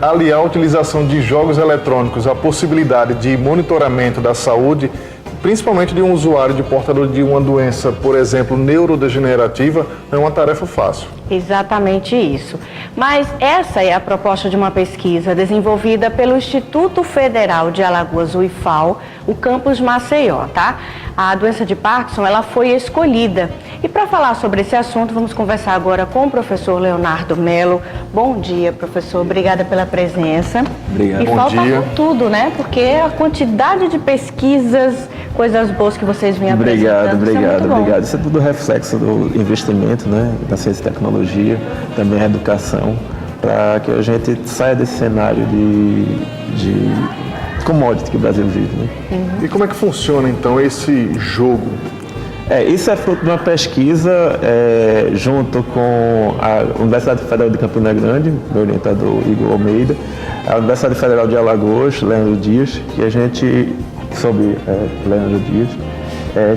Aliar a utilização de jogos eletrônicos à possibilidade de monitoramento da saúde, principalmente de um usuário de portador de uma doença, por exemplo, neurodegenerativa, não é uma tarefa fácil. Exatamente isso. Mas essa é a proposta de uma pesquisa desenvolvida pelo Instituto Federal de Alagoas, o IFAL, o campus Maceió, tá? A doença de Parkinson, ela foi escolhida. E para falar sobre esse assunto, vamos conversar agora com o professor Leonardo Mello. Bom dia, professor. Obrigada pela presença. Obrigado. E falta com tudo, né? Porque a quantidade de pesquisas, coisas boas que vocês vêm apresentando. Obrigado. Isso é tudo reflexo do investimento, né, na ciência e tecnologia, também a educação, para que a gente saia desse cenário de commodity que o Brasil vive, né? E como é que funciona, então, esse jogo? Isso é fruto de uma pesquisa junto com a Universidade Federal de Campina Grande, do orientador Igor Almeida, a Universidade Federal de Alagoas, Leandro Dias, que a gente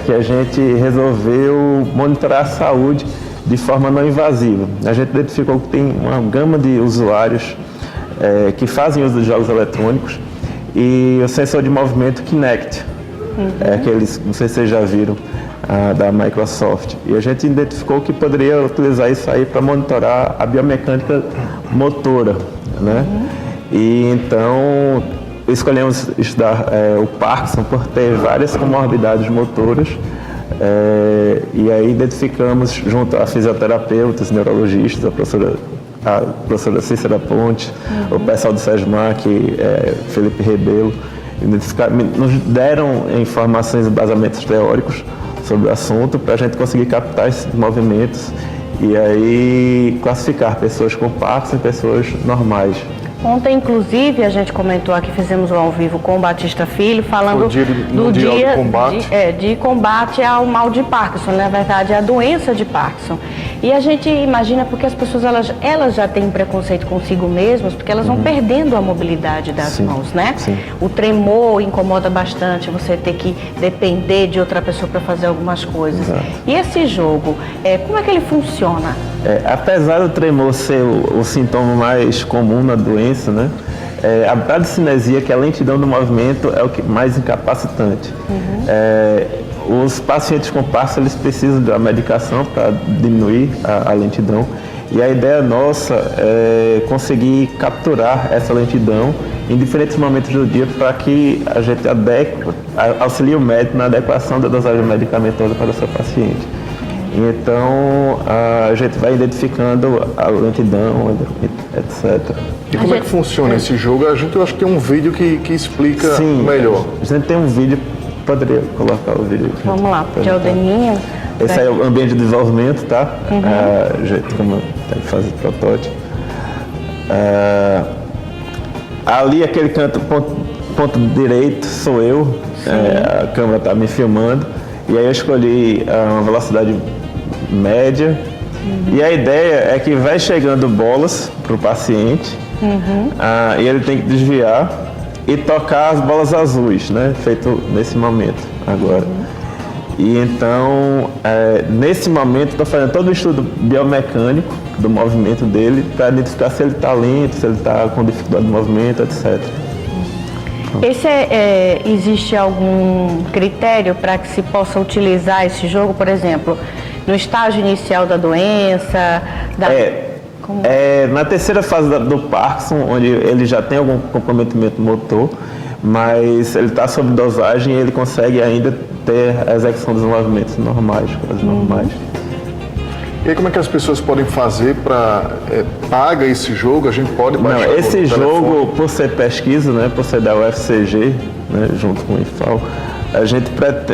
que a gente resolveu monitorar a saúde de forma não invasiva. A gente identificou que tem uma gama de usuários que fazem uso de jogos eletrônicos e o sensor de movimento Kinect, aqueles, não sei se vocês já viram, da Microsoft. E a gente identificou que poderia utilizar isso aí para monitorar a biomecânica motora, né? E então escolhemos estudar o Parkinson por ter várias comorbidades motoras e aí identificamos junto a fisioterapeutas, neurologistas, a professora Cícera Ponte, o pessoal do SESMAC, Felipe Rebelo, nos deram informações e embasamentos teóricos sobre o assunto para a gente conseguir captar esses movimentos e aí classificar pessoas com Parkinson e pessoas normais. Ontem, inclusive, a gente comentou aqui, fizemos um ao vivo com o Batista Filho, falando do dia de combate. De combate ao mal de Parkinson, na verdade, a doença de Parkinson. E a gente imagina porque as pessoas elas já têm preconceito consigo mesmas, porque elas vão perdendo a mobilidade das mãos, né? Sim. O tremor incomoda bastante, você ter que depender de outra pessoa para fazer algumas coisas. Exato. E esse jogo, como é que ele funciona? Apesar do tremor ser o sintoma mais comum na doença, né? A bradicinesia, que é a lentidão do movimento, é o que mais incapacitante. Os pacientes com Parkinson, eles precisam da medicação para diminuir a lentidão. E a ideia nossa é conseguir capturar essa lentidão em diferentes momentos do dia para que a gente auxilie o médico na adequação da dosagem medicamentosa para o seu paciente. Então, a gente vai identificando a lentidão, etc. E como é que funciona esse jogo? Eu acho que tem um vídeo que explica melhor. A gente tem um vídeo, poderia colocar o vídeo aqui. Vamos lá, de Aldeninho. Esse aí é o ambiente de desenvolvimento, tá? O jeito como tem que fazer protótipo. Ali, aquele ponto direito, sou eu. A câmera está me filmando. E aí eu escolhi uma velocidade média. E a ideia é que vai chegando bolas para o paciente e ele tem que desviar e tocar as bolas azuis, né? Feito nesse momento agora. E então, nesse momento, estou fazendo todo o estudo biomecânico do movimento dele para identificar se ele está lento, se ele está com dificuldade de movimento, etc. Existe algum critério para que se possa utilizar esse jogo, por exemplo, no estágio inicial da doença? Na terceira fase do Parkinson, onde ele já tem algum comprometimento motor, mas ele está sob dosagem e ele consegue ainda ter a execução dos movimentos normais, coisas normais. E aí, como é que as pessoas podem fazer para paga esse jogo? A gente pode baixar? Não, esse jogo, por ser pesquisa, né, por ser da UFCG, né, junto com o IFAL,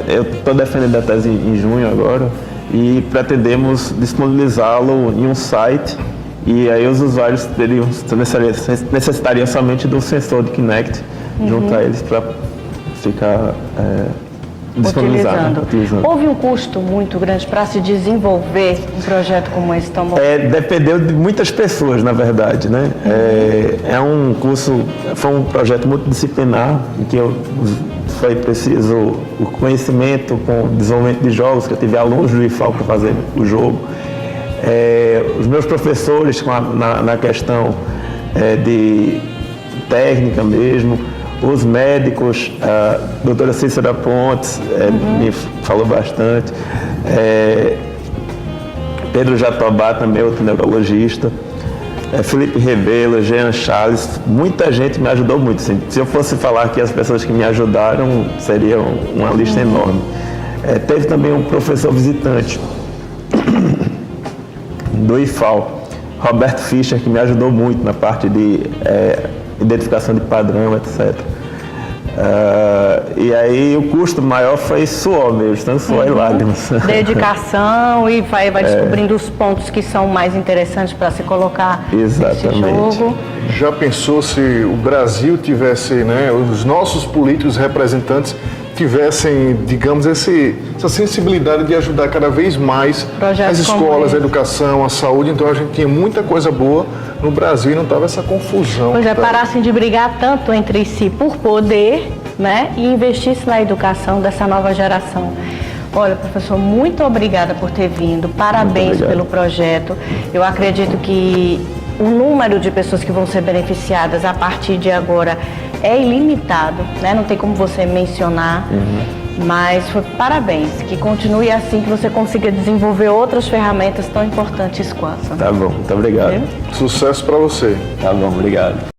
eu estou defendendo a tese em junho agora e pretendemos disponibilizá-lo em um site e aí os usuários necessitariam somente do sensor de Kinect junto a eles para ficar utilizando. Houve um custo muito grande para se desenvolver um projeto como esse tão bom? Dependeu de muitas pessoas, na verdade, né? Foi um projeto multidisciplinar em que foi preciso o conhecimento com o desenvolvimento de jogos, que eu tive alunos do IFAL para fazer o jogo. Os meus professores na questão de técnica mesmo, os médicos, a doutora Cícera Pontes me falou bastante, Pedro Jatobá também, outro neurologista, Felipe Rebelo, Jean Charles, muita gente me ajudou muito. Assim, se eu fosse falar aqui as pessoas que me ajudaram, seria uma lista enorme. Teve também um professor visitante do IFAL, Roberto Fischer, que me ajudou muito na parte de identificação de padrão, etc. E aí o custo maior foi suor mesmo, tanto suor e lágrimas. Dedicação e vai descobrindo os pontos que são mais interessantes para se colocar nesse jogo. Já pensou se o Brasil tivesse, né, os nossos políticos representantes tivessem, digamos, essa sensibilidade de ajudar cada vez mais as escolas, a educação, a saúde. Então a gente tinha muita coisa boa no Brasil e não estava essa confusão. Pois parassem de brigar tanto entre si por poder, né, e investissem na educação dessa nova geração. Olha, professor, muito obrigada por ter vindo, parabéns pelo projeto. Eu acredito que o número de pessoas que vão ser beneficiadas a partir de agora é ilimitado, né? Não tem como você mencionar, mas parabéns, que continue assim, que você consiga desenvolver outras ferramentas tão importantes quanto. Tá bom, muito obrigado. Sucesso para você. Tá bom, obrigado.